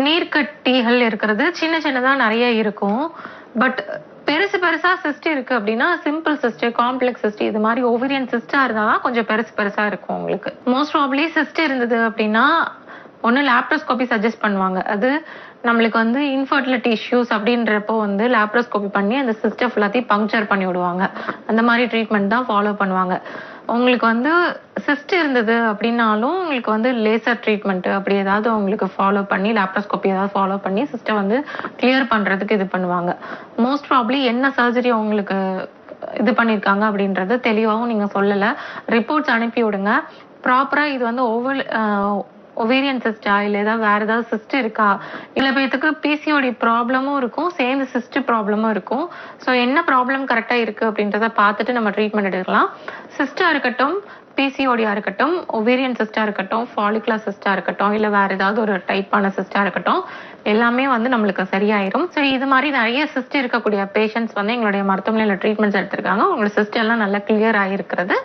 நீர்க்கட்டிகள் இருக்கிறது சின்ன சின்னதா நிறைய இருக்கும். பட் பெருசு பெருசா சிஸ்ட் இருக்கு அப்படின்னா சிம்பிள் சிஸ்ட், காம்ப்ளெக்ஸ் சிஸ்ட் இது மாதிரி ஓவேரியன் சிஸ்டா இருந்தாதான் கொஞ்சம் பெருசு பெருசா இருக்கும் உங்களுக்கு. மோஸ்ட் ப்ராபப்லி சிஸ்ட் இருந்தது அப்படின்னா ஒன்று லேப்ரோஸ்கோபி சஜஸ்ட் பண்ணுவாங்க. அது நம்மளுக்கு வந்து இன்ஃபர்டிலிட்டி இஷ்யூஸ் அப்படின்றப்போ வந்து லேப்ரோஸ்கோபி பண்ணி அந்த சிஸ்டம் ஃபுல்லாத்தையும் பங்க்சர் பண்ணி விடுவாங்க. அந்த மாதிரி ட்ரீட்மெண்ட் தான் ஃபாலோ பண்ணுவாங்க. உங்களுக்கு வந்து சிஸ்ட் இருந்தது அப்படின்னாலும் உங்களுக்கு வந்து லேசர் ட்ரீட்மெண்ட் அப்படி ஏதாவது உங்களுக்கு ஃபாலோ பண்ணி லேப்ரோஸ்கோபி ஏதாவது ஃபாலோ பண்ணி சிஸ்டை வந்து கிளியர் பண்ணுறதுக்கு இது பண்ணுவாங்க. மோஸ்ட் ப்ராப்ளி என்ன சர்ஜரி உங்களுக்கு இது பண்ணியிருக்காங்க அப்படின்றது தெளிவாகவும் நீங்கள் சொல்லலை. ரிப்போர்ட்ஸ் அனுப்பி விடுங்க. ப்ராப்பராக இது வந்து ஒவேரியன் சிஸ்டா இல்லை ஏதாவது வேற ஏதாவது சிஸ்ட் இருக்கா, இல்லை பேத்துக்கு பிசிஓடி ப்ராப்ளமும் இருக்கும், சேர்ந்து சிஸ்ட் ப்ராப்ளமும் இருக்கும். ஸோ என்ன ப்ராப்ளம் கரெக்டாக இருக்கு அப்படின்றத பார்த்துட்டு நம்ம ட்ரீட்மெண்ட் எடுக்கலாம். சிஸ்டா இருக்கட்டும், பிசிஓடியா இருக்கட்டும், ஒவேரியன் சிஸ்டா இருக்கட்டும், ஃபாலிகுலர் சிஸ்டா இருக்கட்டும், இல்லை வேற ஏதாவது ஒரு டைப்பான சிஸ்டா இருக்கட்டும், எல்லாமே வந்து நம்மளுக்கு சரியாயிரும். ஸோ இது மாதிரி நிறைய சிஸ்ட் இருக்கக்கூடிய பேஷண்ட்ஸ் வந்து எங்களுடைய மருத்துவமனையில் ட்ரீட்மெண்ட்ஸ் எடுத்திருக்காங்க. உங்களோட சிஸ்ட் எல்லாம் நல்லா கிளியர் ஆகிருக்கிறது.